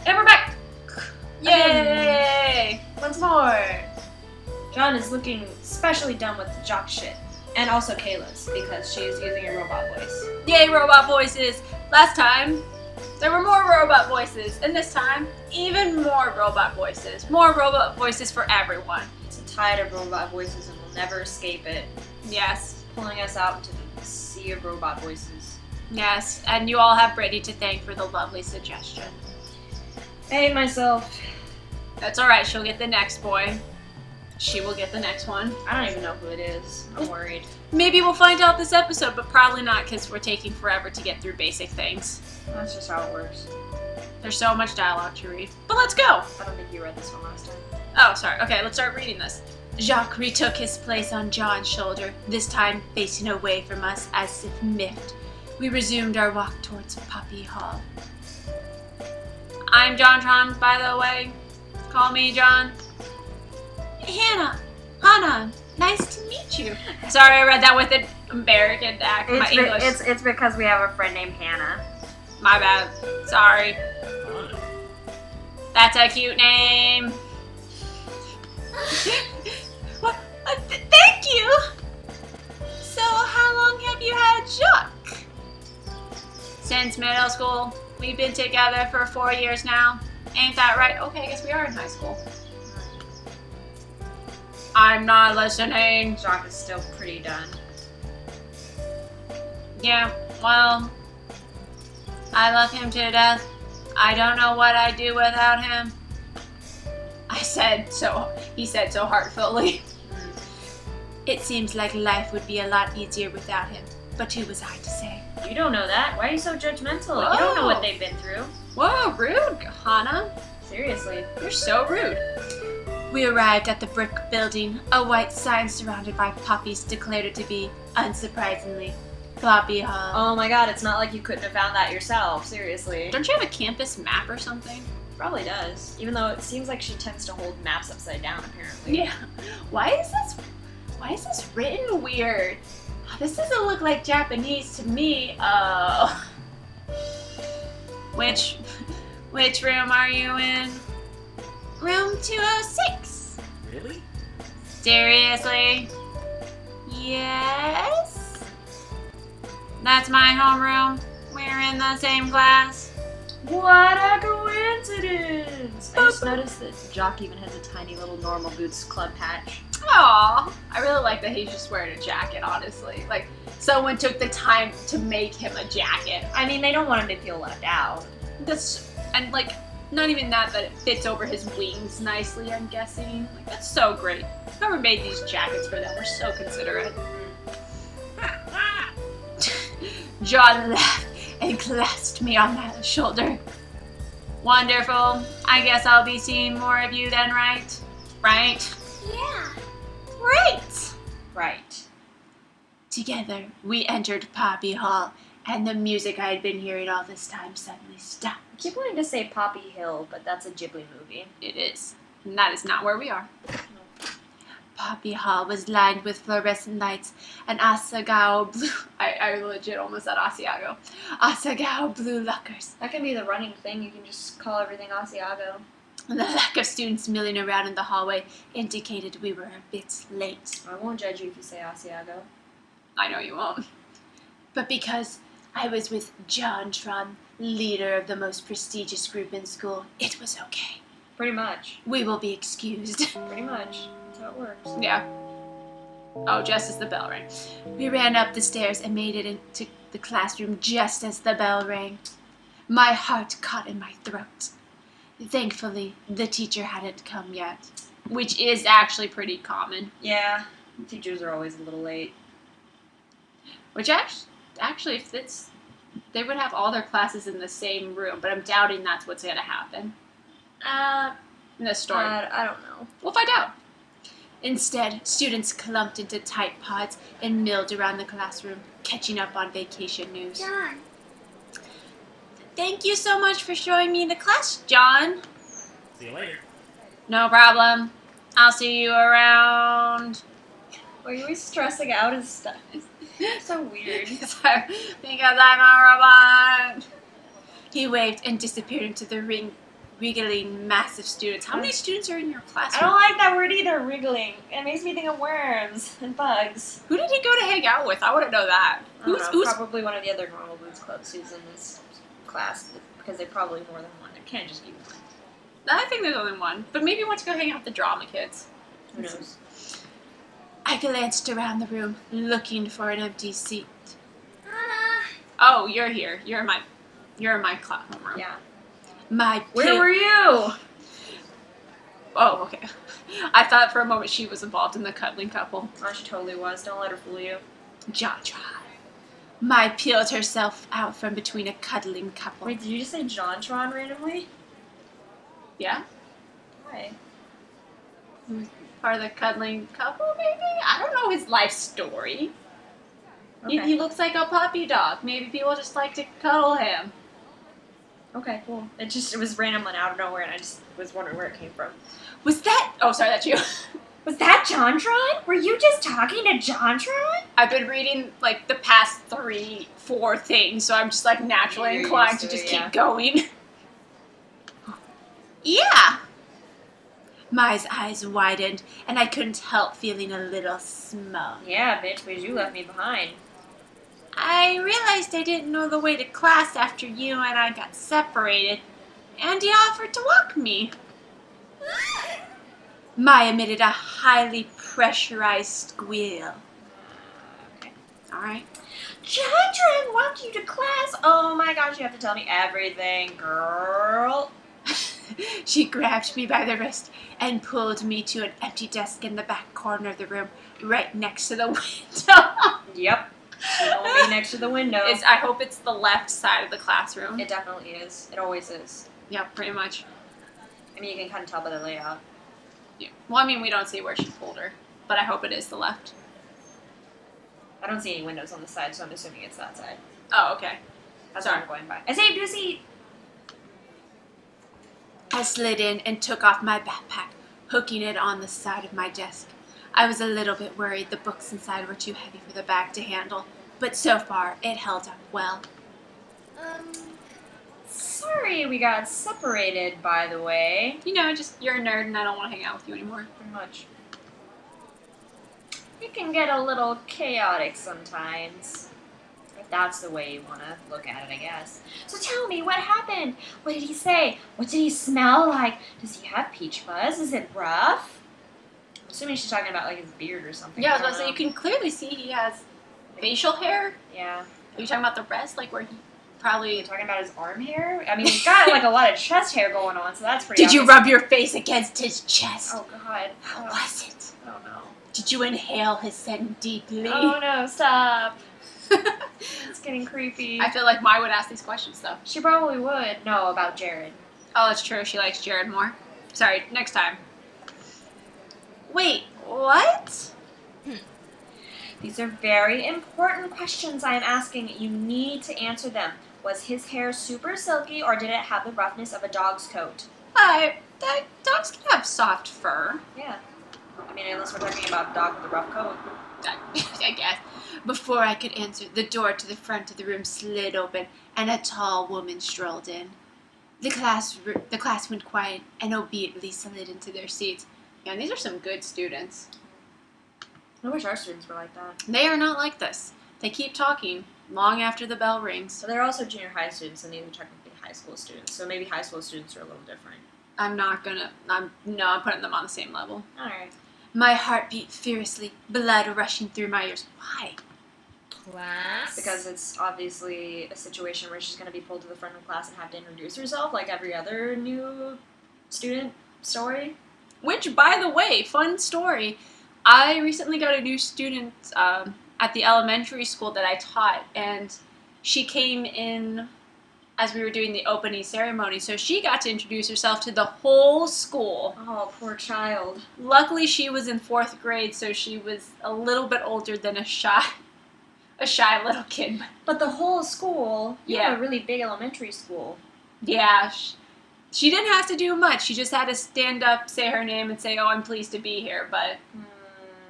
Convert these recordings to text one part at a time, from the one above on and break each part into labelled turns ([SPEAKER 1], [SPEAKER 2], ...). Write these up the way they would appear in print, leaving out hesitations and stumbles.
[SPEAKER 1] And we're back!
[SPEAKER 2] Yay! Once more! John is looking especially done with the jock shit. And also Kayla's, because she's using a robot voice.
[SPEAKER 1] Yay, robot voices! Last time, there were more robot voices, and this time, even more robot voices. More robot voices for everyone.
[SPEAKER 2] It's a tide of robot voices and we'll never escape it.
[SPEAKER 1] Yes.
[SPEAKER 2] Pulling us out into the sea of robot voices.
[SPEAKER 1] Yes, and you all have Britney to thank for the lovely suggestion.
[SPEAKER 2] I hate myself.
[SPEAKER 1] That's alright, she'll get the next boy. She will get the next one.
[SPEAKER 2] I don't even know who it is. I'm worried.
[SPEAKER 1] Maybe we'll find out this episode, but probably not because we're taking forever to get through basic things.
[SPEAKER 2] That's just how it works.
[SPEAKER 1] There's so much dialogue to read. But let's go!
[SPEAKER 2] I don't think you read this one last time.
[SPEAKER 1] Oh, sorry. Okay, let's start reading this. Jacques retook his place on John's shoulder, this time facing away from us as if miffed. We resumed our walk towards Poppy Hall. I'm John Trons, by the way. Call me John. Hannah, nice to meet you. Sorry, I read that with an American accent.
[SPEAKER 2] It's because we have a friend named Hannah.
[SPEAKER 1] My bad. Sorry. That's a cute name. Thank you. So, how long have you had Jacques? Since middle school. We've been together for 4 years now. Ain't that right? Okay, I guess we are in high school. I'm not listening.
[SPEAKER 2] Jacques is still pretty done.
[SPEAKER 1] Yeah, well, I love him to death. I don't know what I'd do without him. He said so heartfully. It seems like life would be a lot easier without him, but who was I to say?
[SPEAKER 2] You don't know that. Why are you so judgmental?
[SPEAKER 1] Whoa.
[SPEAKER 2] You don't know what they've been through.
[SPEAKER 1] Whoa, rude, Hannah.
[SPEAKER 2] Seriously.
[SPEAKER 1] You're so rude. We arrived at the brick building. A white sign surrounded by poppies declared it to be, unsurprisingly, Poppy Hall.
[SPEAKER 2] Oh my god, it's not like you couldn't have found that yourself. Seriously.
[SPEAKER 1] Don't you have a campus map or something?
[SPEAKER 2] Probably does. Even though it seems like she tends to hold maps upside down, apparently.
[SPEAKER 1] Yeah. Why is this written weird? This doesn't look like Japanese to me. Which room are you in? Room 206.
[SPEAKER 3] Really?
[SPEAKER 1] Seriously? Yes? That's my homeroom. We're in the same class.
[SPEAKER 2] What a coincidence! I just noticed that Jacques even has a tiny little Normal Boots club patch.
[SPEAKER 1] Aww. I really like that he's just wearing a jacket, honestly. Like, someone took the time to make him a jacket.
[SPEAKER 2] I mean, they don't want him to feel left out.
[SPEAKER 1] And like, not even that, but it fits over his wings nicely, I'm guessing. Like, that's so great. Whoever made these jackets for them were so considerate. John laughed and clasped me on the shoulder. Wonderful. I guess I'll be seeing more of you then, right? Right?
[SPEAKER 4] Yeah.
[SPEAKER 1] Right!
[SPEAKER 2] Right.
[SPEAKER 1] Together, we entered Poppy Hall, and the music I had been hearing all this time suddenly stopped.
[SPEAKER 2] I keep wanting to say Poppy Hill, but that's a Ghibli movie.
[SPEAKER 1] It is. And that is not where we are. Poppy Hall was lined with fluorescent lights and Asagao blue... I legit almost said Asiago. Asagao blue lockers.
[SPEAKER 2] That can be the running thing. You can just call everything Asiago.
[SPEAKER 1] The lack of students milling around in the hallway indicated we were a bit late.
[SPEAKER 2] I won't judge you if you say Asiago.
[SPEAKER 1] I know you won't. But because I was with John Tron, leader of the most prestigious group in school, it was okay.
[SPEAKER 2] Pretty much.
[SPEAKER 1] We will be excused.
[SPEAKER 2] Pretty much. That's how it works.
[SPEAKER 1] Yeah. Oh, just as the bell rang. We ran up the stairs and made it into the classroom just as the bell rang. My heart caught in my throat. Thankfully, the teacher hadn't come yet, which is actually pretty common.
[SPEAKER 2] Yeah. Teachers are always a little late.
[SPEAKER 1] Which actually, if it's, they would have all their classes in the same room, but I'm doubting that's what's going to happen. In this story.
[SPEAKER 2] I don't know.
[SPEAKER 1] We'll find out. Instead, students clumped into tight pods and milled around the classroom, catching up on vacation news.
[SPEAKER 4] John.
[SPEAKER 1] Thank you so much for showing me the class, John.
[SPEAKER 3] See you later.
[SPEAKER 1] No problem. I'll see you around.
[SPEAKER 2] Are you always stressing out and stuff? It's so weird.
[SPEAKER 1] Because I'm a robot. He waved and disappeared into the wriggling mass of students. How many students are in your
[SPEAKER 2] I
[SPEAKER 1] classroom?
[SPEAKER 2] don't like that word either, wriggling. It makes me think of worms and bugs.
[SPEAKER 1] Who did he go to hang out with? I wouldn't know that.
[SPEAKER 2] I don't know, probably one of the other Normal Boots Clubs who's in this class, because they probably more than one. It can't just be one.
[SPEAKER 1] I think there's only one. But maybe he went to go hang out with the drama kids.
[SPEAKER 2] Who knows?
[SPEAKER 1] I glanced around the room, looking for an empty seat. Oh, you're here. You're in my classroom room.
[SPEAKER 2] Yeah.
[SPEAKER 1] Where
[SPEAKER 2] were you?
[SPEAKER 1] Oh, okay. I thought for a moment she was involved in the cuddling couple.
[SPEAKER 2] Oh, she totally was. Don't let her fool you.
[SPEAKER 1] Jontron. Mai peeled herself out from between a cuddling couple.
[SPEAKER 2] Wait, did you just say Jontron randomly?
[SPEAKER 1] Yeah?
[SPEAKER 2] Why?
[SPEAKER 1] Part of the cuddling couple, maybe? I don't know his life story.
[SPEAKER 2] Okay.
[SPEAKER 1] He looks like a puppy dog. Maybe people just like to cuddle him.
[SPEAKER 2] Okay, cool. It was random and out of nowhere, and I just was wondering where it came from.
[SPEAKER 1] Was that... Oh, sorry, that's you.
[SPEAKER 2] Was that Jontron? Were you just talking to Jontron?
[SPEAKER 1] I've been reading, like, the past 3-4 things, so I'm just, like, naturally
[SPEAKER 2] You're
[SPEAKER 1] inclined
[SPEAKER 2] used
[SPEAKER 1] to
[SPEAKER 2] to
[SPEAKER 1] just
[SPEAKER 2] it,
[SPEAKER 1] keep
[SPEAKER 2] yeah.
[SPEAKER 1] going. Yeah! Mai's eyes widened, and I couldn't help feeling a little smug.
[SPEAKER 2] Yeah, bitch, because you left me behind.
[SPEAKER 1] I realized I didn't know the way to class after you and I got separated, and he offered to walk me. Mai emitted a highly pressurized squeal.
[SPEAKER 2] Okay.
[SPEAKER 1] Alright.
[SPEAKER 2] Jontron walked you to class? Oh my gosh, you have to tell me everything, girl.
[SPEAKER 1] She grabbed me by the wrist and pulled me to an empty desk in the back corner of the room, right next to the window.
[SPEAKER 2] Yep. It'll be next to the window.
[SPEAKER 1] I hope it's the left side of the classroom.
[SPEAKER 2] It definitely is. It always is.
[SPEAKER 1] Yeah, pretty much.
[SPEAKER 2] I mean, you can kind of tell by the layout.
[SPEAKER 1] Yeah. Well, I mean, we don't see where she pulled her, but I hope it is the left.
[SPEAKER 2] I don't see any windows on the side, so I'm assuming it's that side.
[SPEAKER 1] Oh, okay.
[SPEAKER 2] That's
[SPEAKER 1] Sorry.
[SPEAKER 2] what I'm going by. I saved your seat!
[SPEAKER 1] I slid in and took off my backpack, hooking it on the side of my desk. I was a little bit worried the books inside were too heavy for the bag to handle, but so far it held up well.
[SPEAKER 2] Sorry we got separated, by the way.
[SPEAKER 1] You know, just you're a nerd and I don't want to hang out with you anymore.
[SPEAKER 2] Pretty much. It can get a little chaotic sometimes. If that's the way you want to look at it, I guess. So tell me, what happened? What did he say? What did he smell like? Does he have peach fuzz? Is it rough? I'm assuming she's talking about, like, his beard or something.
[SPEAKER 1] Yeah, I was about to say, you can clearly see he has facial hair.
[SPEAKER 2] Yeah.
[SPEAKER 1] Are you talking about the rest? Like, where he
[SPEAKER 2] Are
[SPEAKER 1] probably...
[SPEAKER 2] you talking about his arm hair? I mean, he's got, like, a lot of chest hair going on, so that's pretty
[SPEAKER 1] Did you
[SPEAKER 2] obvious.
[SPEAKER 1] rub your face against his chest?
[SPEAKER 2] Oh, God.
[SPEAKER 1] How was it?
[SPEAKER 2] Oh, no.
[SPEAKER 1] Did you inhale his scent deeply?
[SPEAKER 2] Oh, no, stop. It's getting creepy.
[SPEAKER 1] I feel like Mai would ask these questions, though.
[SPEAKER 2] She probably would know about Jared.
[SPEAKER 1] Oh, that's true. She likes Jared more. Sorry, next time. Wait, what?
[SPEAKER 2] These are very important questions I am asking. You need to answer them. Was his hair super silky, or did it have the roughness of a dog's coat?
[SPEAKER 1] Dogs can have soft fur.
[SPEAKER 2] Yeah. I mean, unless we're talking about a dog with a rough coat.
[SPEAKER 1] I guess. Before I could answer, the door to the front of the room slid open, and a tall woman strolled in. The class went quiet and obediently slid into their seats. Yeah, and these are some good students.
[SPEAKER 2] I wish our students were like that.
[SPEAKER 1] They are not like this. They keep talking long after the bell rings.
[SPEAKER 2] So they're also junior high students, and these are technically high school students. So maybe high school students are a little different.
[SPEAKER 1] I'm putting them on the same level.
[SPEAKER 2] Alright.
[SPEAKER 1] My heart beat fiercely, blood rushing through my ears. Why?
[SPEAKER 3] Class?
[SPEAKER 2] Because it's obviously a situation where she's going to be pulled to the front of class and have to introduce herself like every other new student story.
[SPEAKER 1] Which, by the way, fun story. I recently got a new student at the elementary school that I taught, and she came in as we were doing the opening ceremony, so she got to introduce herself to the whole school.
[SPEAKER 2] Oh, poor child.
[SPEAKER 1] Luckily, she was in 4th grade, so she was a little bit older than a shy little kid.
[SPEAKER 2] But the whole school, you
[SPEAKER 1] Yeah.
[SPEAKER 2] have a really big elementary school.
[SPEAKER 1] Yeah, she didn't have to do much. She just had to stand up, say her name, and say, "Oh, I'm pleased to be here." But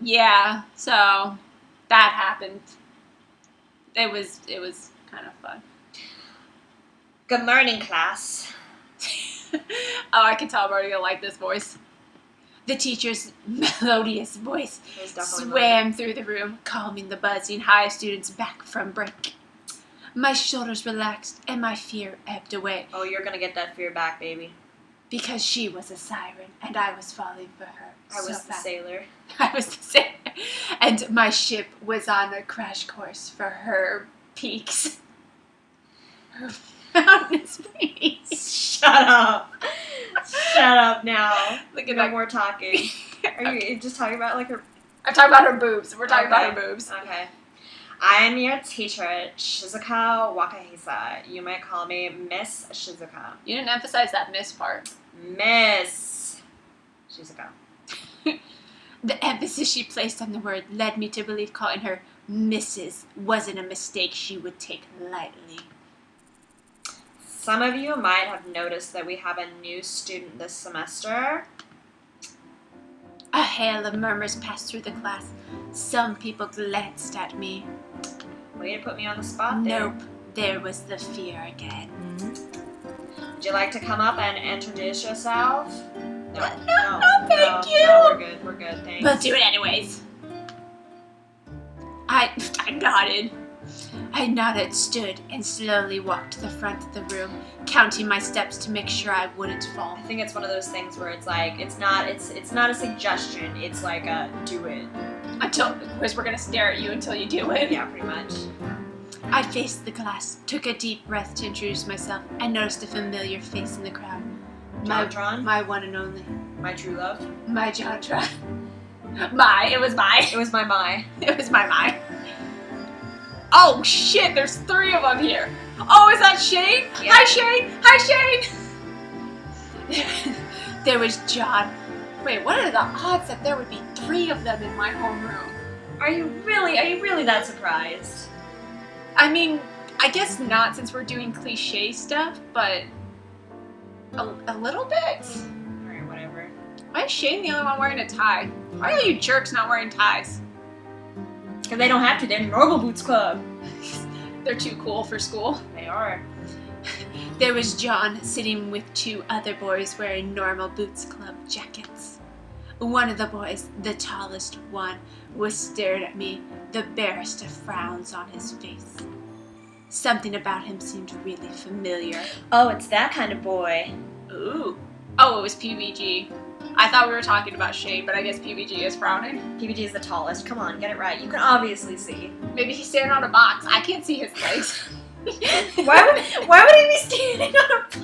[SPEAKER 1] yeah, so that happened. It was kind of fun.
[SPEAKER 2] Good morning, class.
[SPEAKER 1] Oh, I can tell I'm already gonna like this voice. The teacher's melodious voice
[SPEAKER 2] It was definitely
[SPEAKER 1] swam through the room, calming the buzzing high students back from break. My shoulders relaxed and my fear ebbed away.
[SPEAKER 2] Oh, you're gonna get that fear back, baby.
[SPEAKER 1] Because she was a siren and I was falling for her.
[SPEAKER 2] I was the sailor.
[SPEAKER 1] I was the sailor. And my ship was on a crash course for her peaks. Her mountainous peaks.
[SPEAKER 2] Shut up. Shut up now.
[SPEAKER 1] Look at
[SPEAKER 2] No
[SPEAKER 1] that.
[SPEAKER 2] more talking. Are you just talking about like her?
[SPEAKER 1] I'm talking about her boobs. We're talking about her boobs.
[SPEAKER 2] Okay. I am your teacher, Shizuka Wakahisa. You might call me Miss Shizuka.
[SPEAKER 1] You didn't emphasize that miss part.
[SPEAKER 2] Miss Shizuka.
[SPEAKER 1] The emphasis she placed on the word led me to believe calling her Mrs. wasn't a mistake she would take lightly.
[SPEAKER 2] Some of you might have noticed that we have a new student this semester.
[SPEAKER 1] A hail of murmurs passed through the class. Some people glanced at me.
[SPEAKER 2] Way to put me on the spot there.
[SPEAKER 1] Nope, there was the fear again.
[SPEAKER 2] Would you like to come up and introduce yourself?
[SPEAKER 1] No, thank you.
[SPEAKER 2] No, we're good, thanks.
[SPEAKER 1] Let's do it anyways. I nodded. I nodded, stood, and slowly walked to the front of the room, counting my steps to make sure I wouldn't fall.
[SPEAKER 2] I think it's one of those things where it's like it's not a suggestion. It's like a do it.
[SPEAKER 1] Because we're gonna stare at you until you do it.
[SPEAKER 2] Yeah, pretty much.
[SPEAKER 1] I faced the class, took a deep breath to introduce myself, and noticed a familiar face in the crowd.
[SPEAKER 2] Jontron?
[SPEAKER 1] My one and only.
[SPEAKER 2] My true love.
[SPEAKER 1] My Jontron. It was
[SPEAKER 2] It was my.
[SPEAKER 1] It was my. Oh shit, there's 3 of them here. Oh, is that Shane?
[SPEAKER 2] Yeah.
[SPEAKER 1] Hi Shane! Hi Shane! There was John. Wait, what are the odds that there would be 3 of them in my homeroom?
[SPEAKER 2] Are you really that surprised?
[SPEAKER 1] I mean, I guess not since we're doing cliche stuff, but a little bit.
[SPEAKER 2] Alright, whatever.
[SPEAKER 1] Why is Shane the only one wearing a tie? Why are you jerks not wearing ties?
[SPEAKER 2] Because they don't have to, they're in Normal Boots Club.
[SPEAKER 1] They're too cool for school.
[SPEAKER 2] They are.
[SPEAKER 1] There was John sitting with 2 other boys wearing Normal Boots Club jackets. One of the boys, the tallest one, was staring at me, the barest of frowns on his face. Something about him seemed really familiar.
[SPEAKER 2] Oh, it's that kind of boy.
[SPEAKER 1] Ooh. Oh, it was PBG. I thought we were talking about Shane, but I guess PBG is frowning.
[SPEAKER 2] PBG is the tallest. Come on, get it right. You can obviously see.
[SPEAKER 1] Maybe he's standing on a box. I can't see his legs.
[SPEAKER 2] Why would he be standing on a box?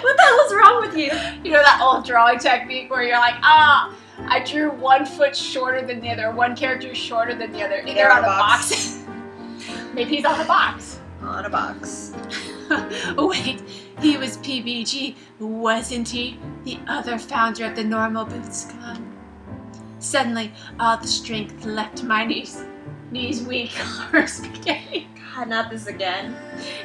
[SPEAKER 2] What the hell is wrong with you?
[SPEAKER 1] You know that old drawing technique where you're like, I drew 1 foot shorter than the other, one character shorter than the other, and they're on a box. Maybe he's on a box.
[SPEAKER 2] On a box.
[SPEAKER 1] Wait, he was PBG, wasn't he? The other founder of the Normal Boots Club. Suddenly, all the strength left my knees. Knees weak, or spaghetti.
[SPEAKER 2] God, not this again.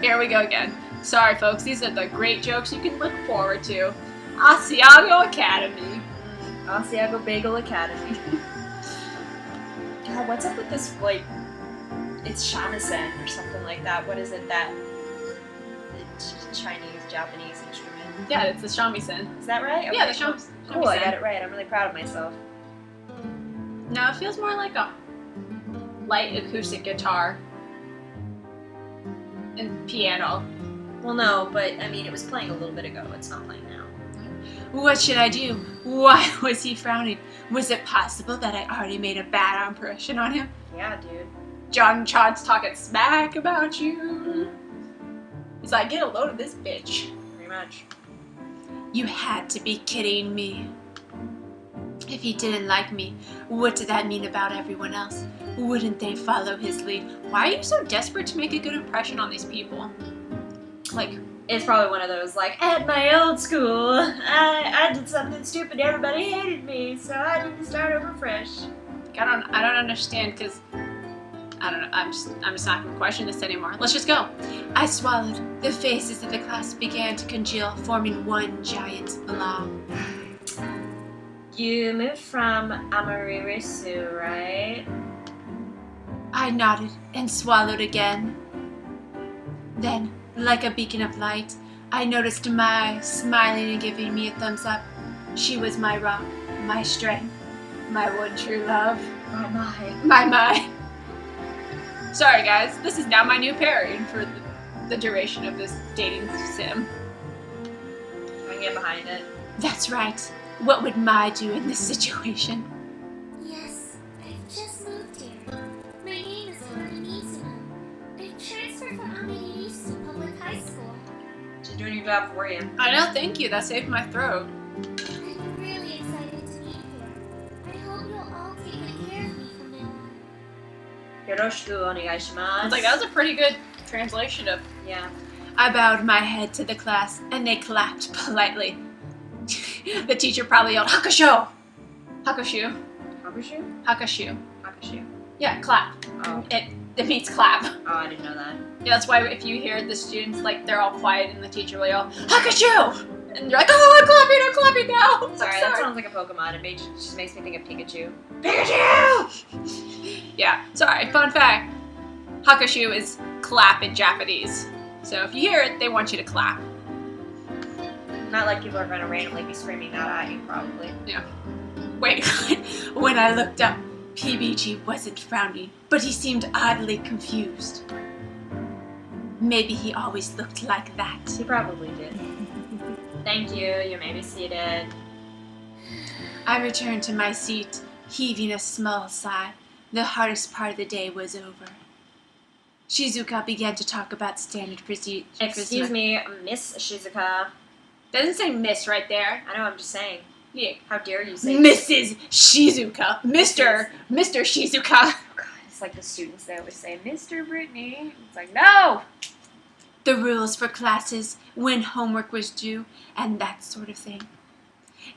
[SPEAKER 1] Here we go again. Sorry, folks, these are the great jokes you can look forward to. Asagao Academy.
[SPEAKER 2] Asiago Bagel Academy. God, what's up with this, like, it's shamisen or something like that. What is it that the Chinese, Japanese instrument?
[SPEAKER 1] Yeah, it's the shamisen.
[SPEAKER 2] Is that right?
[SPEAKER 1] Yeah,
[SPEAKER 2] Okay,
[SPEAKER 1] the shamisen.
[SPEAKER 2] Cool, I got it right. I'm really proud of myself.
[SPEAKER 1] No, it feels more like a light acoustic guitar and piano.
[SPEAKER 2] Well, no, but I mean, it was playing a little bit ago. It's not playing now.
[SPEAKER 1] What should I do? Why was he frowning? Was it possible that I already made a bad impression on him?
[SPEAKER 2] Yeah, dude.
[SPEAKER 1] John Chad's talking smack about you. He's like, get a load of this bitch.
[SPEAKER 2] Pretty much.
[SPEAKER 1] You had to be kidding me. If he didn't like me, what did that mean about everyone else? Wouldn't they follow his lead? Why are you so desperate to make a good impression on these people? Like,
[SPEAKER 2] It's probably one of those, like, at my old school, I did something stupid, everybody hated me, so I need to start over fresh.
[SPEAKER 1] I don't understand, because I don't know. I'm just not gonna question this anymore. Let's just go. I swallowed. The faces of the class began to congeal, forming one giant blob.
[SPEAKER 2] You moved from Amaririsu, right?
[SPEAKER 1] I nodded and swallowed again. Then, like a beacon of light, I noticed Mai smiling and giving me a thumbs up. She was my rock, my strength, my one true love. My. Sorry guys, this is now my new pairing for the duration of this dating sim.
[SPEAKER 2] I can get behind it.
[SPEAKER 1] That's right. What would Mai do in this situation?
[SPEAKER 4] Yes, I've just moved here. My name is Isuma. I transferred from Egads to public high school.
[SPEAKER 2] She's doing your job for you.
[SPEAKER 1] I know, thank you. That saved my throat.
[SPEAKER 4] I'm really excited to meet here. I hope you'll all take good care of me from now on.
[SPEAKER 2] Yoroshiku onegaishimasu.
[SPEAKER 1] I was like, that was a pretty good translation of.
[SPEAKER 2] Yeah.
[SPEAKER 1] I bowed my head to the class, and they clapped politely. The teacher probably yelled, Hakusho! Hakushu.
[SPEAKER 2] Hakushu?
[SPEAKER 1] Hakushu.
[SPEAKER 2] Hakushu.
[SPEAKER 1] Yeah, clap.
[SPEAKER 2] Oh.
[SPEAKER 1] It means clap.
[SPEAKER 2] Oh, I didn't know that.
[SPEAKER 1] Yeah, that's why if you hear the students, like, they're all quiet and the teacher will yell, Hakushu! And you're like, oh, I'm clapping now! I'm
[SPEAKER 2] Sorry, that sounds like a Pokemon. It just makes me think of Pikachu.
[SPEAKER 1] Pikachu! Yeah, sorry, fun fact. Hakushu is clap in Japanese. So if you hear it, they want you to clap.
[SPEAKER 2] Not like people are going to randomly be screaming that at you, probably.
[SPEAKER 1] Yeah. Wait, when I looked up, PBG wasn't frowning, but he seemed oddly confused. Maybe he always looked like that.
[SPEAKER 2] He probably did. Thank you. You may be seated.
[SPEAKER 1] I returned to my seat, heaving a small sigh. The hardest part of the day was over. Shizuka began to talk about standard procedure.
[SPEAKER 2] Excuse me, Miss Shizuka.
[SPEAKER 1] Doesn't say Miss right there.
[SPEAKER 2] I know, I'm just saying.
[SPEAKER 1] Yeah.
[SPEAKER 2] How dare you say
[SPEAKER 1] Mrs. Shizuka. Mr. Shizuka.
[SPEAKER 2] Oh, God, it's like the students, they always say, Mr. Britney. It's like, no!
[SPEAKER 1] The rules for classes, when homework was due, and that sort of thing.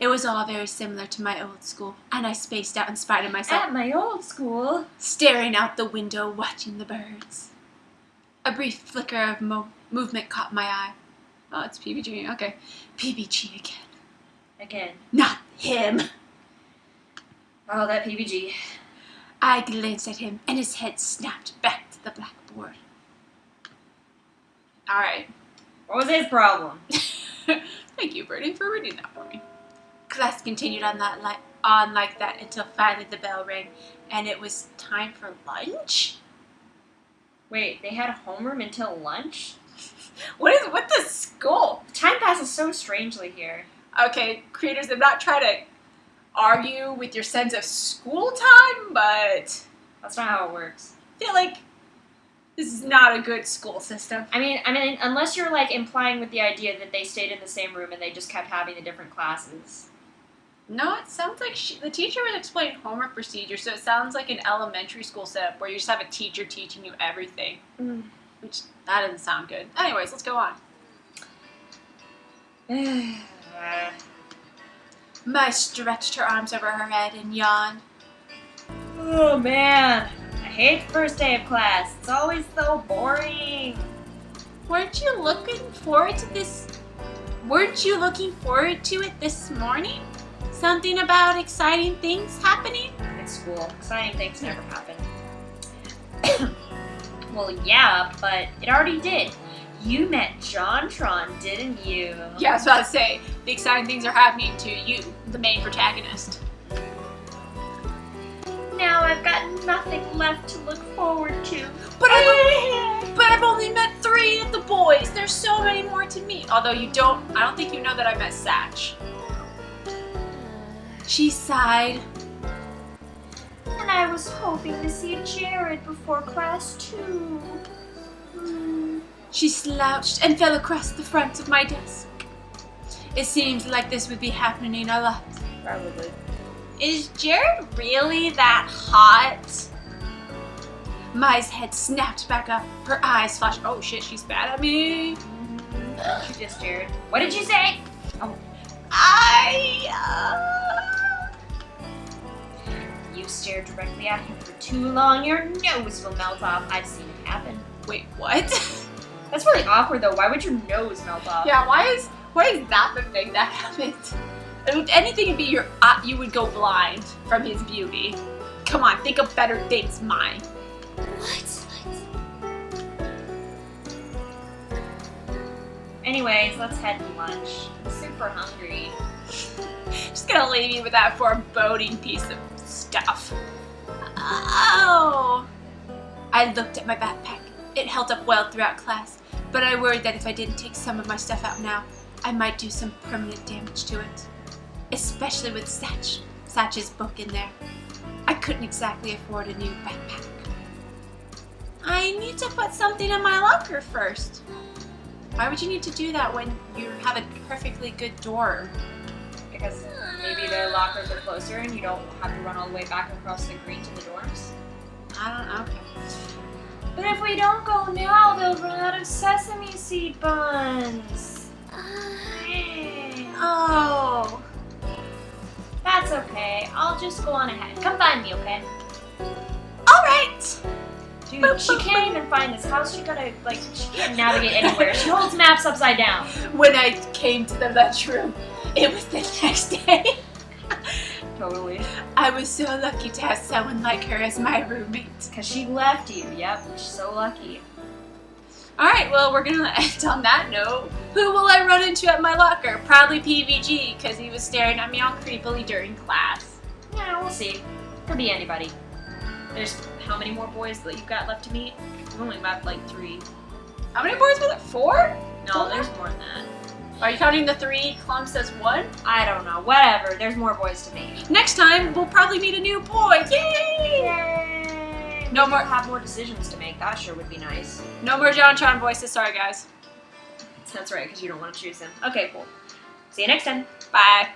[SPEAKER 1] It was all very similar to my old school, and I spaced out in spite of myself.
[SPEAKER 2] At my old school.
[SPEAKER 1] Staring out the window, watching the birds. A brief flicker of movement caught my eye. Oh, it's PBG. Okay. PBG again.
[SPEAKER 2] Again.
[SPEAKER 1] Not him.
[SPEAKER 2] Oh, that PBG.
[SPEAKER 1] I glanced at him, and his head snapped back to the blackboard. All right.
[SPEAKER 2] What was his problem?
[SPEAKER 1] Thank you, Brittany, for reading that for me. Class continued on like that until finally the bell rang, and it was time for lunch?
[SPEAKER 2] Wait, they had a homeroom until lunch?
[SPEAKER 1] What is with this school?
[SPEAKER 2] Time passes so strangely here.
[SPEAKER 1] Okay, creators, I'm not trying to argue with your sense of school time, but
[SPEAKER 2] That's not how it works.
[SPEAKER 1] I feel like this is not a good school system.
[SPEAKER 2] I mean, unless you're like implying with the idea that they stayed in the same room and they just kept having the different classes.
[SPEAKER 1] No, it sounds like the teacher was explaining homework procedure, so it sounds like an elementary school setup where you just have a teacher teaching you everything. Which, that doesn't sound good. Anyways, let's go on. Mai stretched her arms over her head and yawned.
[SPEAKER 2] Oh man, I hate the first day of class. It's always so boring.
[SPEAKER 1] Weren't you looking forward to this? Weren't you looking forward to it this morning? Something about exciting things happening?
[SPEAKER 2] At school, exciting things never happen. Well, yeah, but it already did. You met JonTron, didn't you?
[SPEAKER 1] Yeah, I was about to say, the exciting things are happening to you, the main protagonist.
[SPEAKER 2] Now I've got nothing left to look forward to.
[SPEAKER 1] But I've only met 3 of the boys. There's so many more to meet. Although I don't think you know that I met Satch. She sighed.
[SPEAKER 2] And I was hoping to see Jared before class 2.
[SPEAKER 1] She slouched and fell across the front of my desk. It seems like this would be happening a lot.
[SPEAKER 2] Probably.
[SPEAKER 1] Is Jared really that hot? Mai's head snapped back up. Her eyes flashed. Oh shit, she's bad at me.
[SPEAKER 2] You just Jared. What did you say?
[SPEAKER 1] Oh.
[SPEAKER 2] You stare directly at him for too long, your nose will melt off. I've seen it happen.
[SPEAKER 1] Wait, what?
[SPEAKER 2] That's really awkward though. Why would your nose melt off?
[SPEAKER 1] Yeah, why is that the thing that happened? If anything, it'd be you would go blind from his beauty. Come on, think of better things, Mai.
[SPEAKER 4] What?
[SPEAKER 2] Anyways, let's head to lunch. I'm super hungry.
[SPEAKER 1] Just gonna leave you with that foreboding piece of stuff. Oh! I looked at my backpack. It held up well throughout class, but I worried that if I didn't take some of my stuff out now, I might do some permanent damage to it. Especially with Satch's book in there. I couldn't exactly afford a new backpack. I need to put something in my locker first. Why would you need to do that when you have a perfectly good door?
[SPEAKER 2] Because maybe the lockers are closer and you don't have to run all the way back across the green to the dorms.
[SPEAKER 1] I don't know. Okay.
[SPEAKER 2] But if we don't go now, they'll run out of sesame seed buns.
[SPEAKER 1] Oh.
[SPEAKER 2] That's okay. I'll just go on ahead. Come find me, okay?
[SPEAKER 1] All right.
[SPEAKER 2] Dude, she can't even find this house. She can't navigate anywhere. She holds maps upside down.
[SPEAKER 1] When I came to the lunchroom, it was the next day.
[SPEAKER 2] Totally.
[SPEAKER 1] I was so lucky to have someone like her as my roommate.
[SPEAKER 2] Because she left you. Yep, she's so lucky.
[SPEAKER 1] All right, well, we're gonna end on that note. Who will I run into at my locker? Probably PVG, because he was staring at me all creepily during class.
[SPEAKER 2] Yeah, we'll see. Could be anybody. There's how many more boys that you've got left to meet? I've only met like 3.
[SPEAKER 1] How many boys was it? 4?
[SPEAKER 2] No, there's more than that.
[SPEAKER 1] Are you counting the 3 clumps as 1?
[SPEAKER 2] I don't know. Whatever. There's more boys to meet.
[SPEAKER 1] Next time, we'll probably meet a new boy. Yay!
[SPEAKER 2] Yay!
[SPEAKER 1] No more.
[SPEAKER 2] Have more decisions to make. That sure would be nice.
[SPEAKER 1] No more JonTron voices. Sorry, guys.
[SPEAKER 2] That's right, because you don't want to choose him. Okay, cool. See you next time.
[SPEAKER 1] Bye.